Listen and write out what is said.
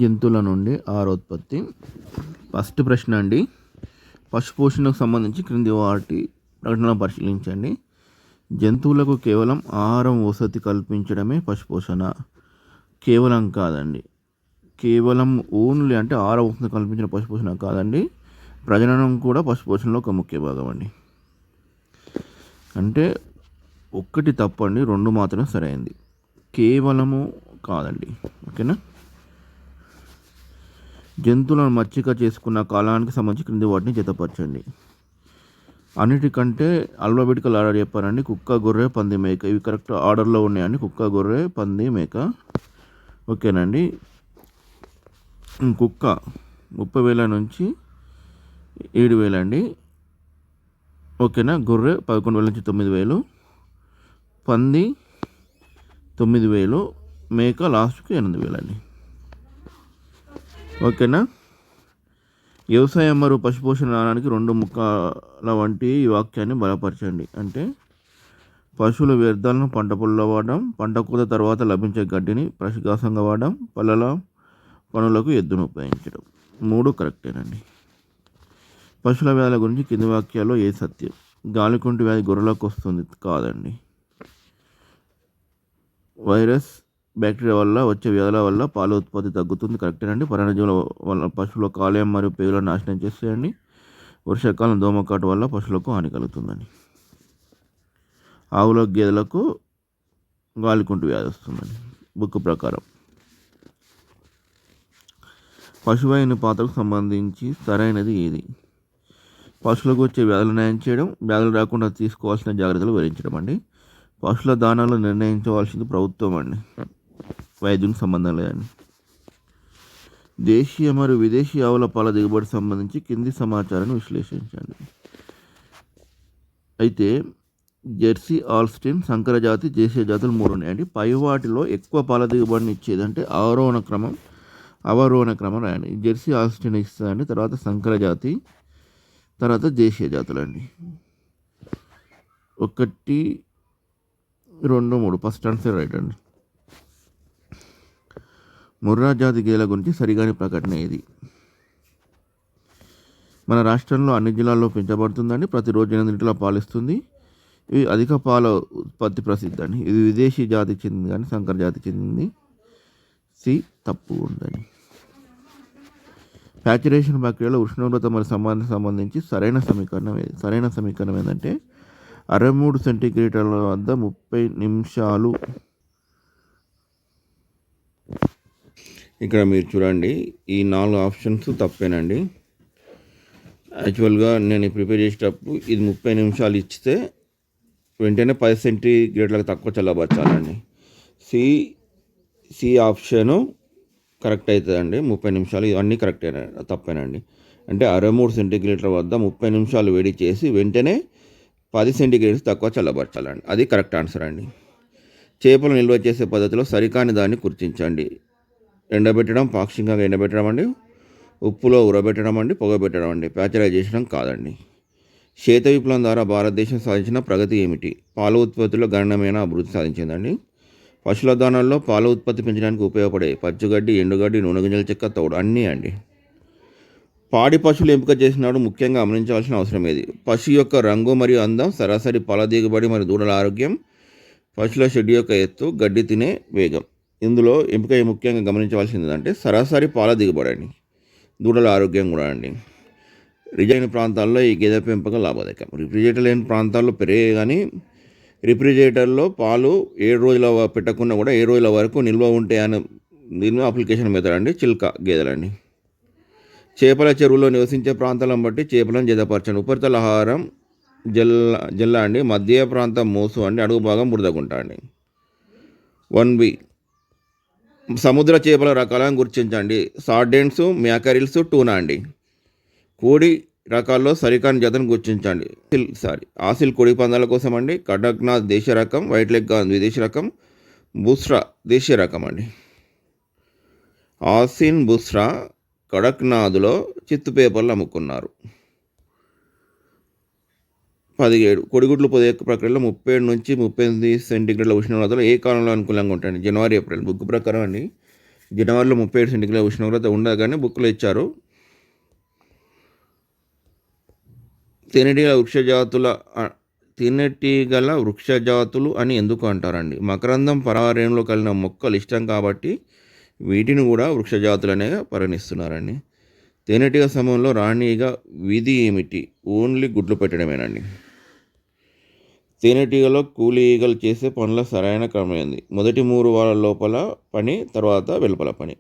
జంతువుల నుండి ఆహారోత్పత్తి. ఫస్ట్ ప్రశ్న అండి, పశుపోషణకు సంబంధించి క్రింది వాటి ప్రకటనలు పరిశీలించండి. జంతువులకు కేవలం ఆహారం వసతి కల్పించడమే పశుపోషణ. కేవలం కాదండి, కేవలం ఓన్లీ అంటే ఆహార వసతి కల్పించిన పశుపోషణ కాదండి, ప్రజననం కూడా పశుపోషణలో ఒక ముఖ్య భాగం అండి. అంటే ఒక్కటి తప్పండి, రెండు మాత్రమే సరైంది. కేవలము కాదండి. ఓకేనా. జంతువులను మచ్చిక చేసుకున్న కాలానికి సంబంధించి క్రింది వాటిని జతపరచండి. అన్నిటికంటే ఆల్ఫాబెటికల్ ఆర్డర్ చెప్పారండి. కుక్క, గొర్రె, పంది, మేక. ఇవి కరెక్ట్ ఆర్డర్లో ఉన్నాయండి. కుక్క, గొర్రె, పంది, మేక. ఓకేనండి. కుక్క 30,000 నుంచి 7,000 అండి. ఓకేనా. గొర్రె 11,000 నుంచి 9,000. పంది 9,000. మేక లాస్ట్కి 8,000 అండి. ఓకేనా. వ్యవసాయం మరియు పశుపోషణ అనడానికి రెండు ముక్కల వంటి ఈ వాక్యాన్ని బలపరచండి. అంటే పశువుల వ్యర్థాలను పంట పొలంలో వాడడం, పంట కోత తర్వాత లభించే గడ్డిని పశుగ్రాసంగా వాడడం, పళ్ళల పనులకు ఎద్దును ఉపయోగించడం. 3 కరెక్టేనండి. పశువుల వ్యాధుల గురించి కింది వాక్యాల్లో ఏ సత్యం? గాలికుంటు వ్యాధి గొర్రెలకు వస్తుంది కాదండి. వైరస్, బ్యాక్టీరియా వల్ల వచ్చే వ్యాధుల వల్ల పాల ఉత్పత్తి తగ్గుతుంది కరెక్టేనండి. పరాన్నజీవుల వల్ల పశువుల కాలేయం మరియు పేగులను నాశనం చేస్తాయండి. వర్షాకాలం దోమకాటు వల్ల పశువులకు హాని కలుగుతుందండి. ఆవుల, గేదెలకు గాలికుంటు వ్యాధి వస్తుందండి బుక్ ప్రకారం. పశువైన పాత్రకు సంబంధించి సరైనది ఏది? పశువులకు వచ్చే వ్యాధులు నయం చేయడం, వ్యాధులు రాకుండా తీసుకోవాల్సిన జాగ్రత్తలు వివరించడం అండి. పశువుల దానాలు నిర్ణయించవలసింది ప్రభుత్వం అండి, వైద్యునికి సంబంధం లేదండి. దేశీయ మరియు విదేశీ ఆవుల పాల దిగుబడి సంబంధించి కింది సమాచారాన్ని విశ్లేషించండి. అయితే జెర్సీ, ఆల్స్టిన్, సంకరజాతి, దేశీయ జాతులు 3 ఉన్నాయండి. పై వాటిలో ఎక్కువ పాల దిగుబడిని ఇచ్చేది అంటే అవరోహణ క్రమం రాయండి. జెర్సీ, ఆల్స్టిన్ ఇస్తుందండి, తర్వాత సంకరజాతి, తర్వాత దేశీయ జాతులు అండి. 1, 2, 3 ఫస్ట్ ఆన్సర్ రైట్ అండి. ముర్రా జాతి గేదెల గురించి సరిగాని ప్రకటన ఏది? మన రాష్ట్రంలో అన్ని జిల్లాల్లో పెంచబడుతుందండి. ప్రతిరోజు 8 లీటర్ల పాలు ఇస్తుంది. ఇవి అధిక పాల ఉత్పత్తి ప్రసిద్ధి అండి. ఇది విదేశీ జాతికి చెందింది కానీ సంకర జాతికి చెందింది. సి తప్పు ఉందండి. సాచురేషన్ ప్రక్రియలో ఉష్ణోగ్రత మరియు సంబంధించి సరైన సమీకరణం ఏంటంటే 63 సెంటీగ్రేడ్ల వద్ద 30 నిమిషాలు. ఇక్కడ మీరు చూడండి, ఈ 4 ఆప్షన్స్ తప్పేనండి. యాక్చువల్గా నేను ప్రిపేర్ చేసేటప్పుడు ఇది 30 నిమిషాలు ఇచ్చితే వెంటనే 10 సెంటీగ్రేడ్లకు తక్కువ చల్లబరచాలండి. సి ఆప్షను కరెక్ట్ అవుతుందండి. 30 నిమిషాలు ఇవన్నీ కరెక్టేనా? తప్పేనండి. అంటే 63 సెంటీగ్రేడ్ల వద్ద 30 నిమిషాలు వేడి చేసి వెంటనే 10 సెంటీగ్రేడ్స్ తక్కువ చల్లబరచాలండి. అది కరెక్ట్ ఆన్సర్ అండి. చేపలు నిల్వ చేసే పద్ధతిలో సరికాని దాన్ని గుర్తించండి. ఎండబెట్టడం, పాక్షికంగా ఎండబెట్టడం అండి, ఉప్పులో ఉరబెట్టడం అండి, పొగబెట్టడం అండి. ప్యాచరైజేషన్ కాదండి. శ్వేత విప్లవం ద్వారా భారతదేశం సాధించిన ప్రగతి ఏమిటి? పాల ఉత్పత్తిలో గణనీయమైన అభివృద్ధి సాధించిందండి. పశువుల దానాల్లో పాల ఉత్పత్తి పెంచడానికి ఉపయోగపడే పచ్చిగడ్డి, ఎండుగడ్డి, నూనె గింజల చెక్క, తౌడు అన్నీ అండి. పాడి పశువులు ఎంపిక చేసినప్పుడు ముఖ్యంగా గమనించవలసిన అవసరం ఏది? పశువు యొక్క రంగు మరియు అందం, సరాసరి పాల దిగుబడి మరియు దూడల ఆరోగ్యం, పశువుల షెడ్ యొక్క ఎత్తు, గడ్డి తినే వేగం. ఇందులో ఎంపిక ముఖ్యంగా గమనించవలసింది అంటే సరాసరి పాల దిగుబడి అండి, దూడల ఆరోగ్యం కూడా అండి. రిజైన్ ప్రాంతాల్లో ఈ గేదె పెంపకం లాభదాయకం. రిఫ్రిజిరేటర్ లేని ప్రాంతాల్లో పెరిగే కానీ రిఫ్రిజిరేటర్లో పాలు 7 రోజుల పెట్టకుండా కూడా 7 రోజుల వరకు నిల్వ ఉంటాయని దీని అప్లికేషన్ మెథడ్ అండి. చిల్క గేదెలండి. చేపల చెరువులో నివసించే ప్రాంతాలను బట్టి చేపలను జతపరచండి. ఉపరితల ఆహారం జల్ల అండి, మధ్య ప్రాంతం మోసు అండి, అడుగు భాగం బురదగుంట అండి. 1B సముద్ర చేపల రకాలను గుర్తించండి. సార్డెన్స్, మ్యాకరిల్స్, టూనా అండి. కోడి రకాల్లో సరికాని జతను గుర్తించండి. ఆసిల్ కోడి పందాల కోసం అండి. కడక్నాథ్ దేశీయ రకం, వైట్ లెగ్ విదేశీ రకం, బుస్రా దేశీయ రకం అండి. ఆసిన్, బుస్రా కడక్నాథ్లో చిత్తు పేపర్లు అమ్ముకున్నారు. 17 కొడిగుడ్లు పొదే ప్రక్రియలో 37 నుంచి 38 సెంటీగ్రేడ్ల ఉష్ణోగ్రతలు ఏ కాలంలో అనుకూలంగా ఉంటాయండి? జనవరి, ఏప్రిల్. బుక్ ప్రకారం అండి జనవరిలో 37 సెంటీగ్రేడ్ ఉష్ణోగ్రత ఉండదు కానీ బుక్లో ఇచ్చారు. తేనెటీగల వృక్షజాతులు అని ఎందుకు అంటారండి? మకరందం పరాగరేణులో కలిగిన మొక్కలు ఇష్టం కాబట్టి వీటిని కూడా వృక్షజాతులనే పరిగణిస్తున్నారండి. తేనెటీగ సమయంలో రాణిగ విధి ఏమిటి? ఓన్లీ గుడ్లు పెట్టడమేనండి. తేనెటీగలో కూలి ఈగలు చేసే పనుల సరైన క్రమం ఏంది? మొదటి 3 వారాల లోపల పని, తర్వాత వెలుపల పని.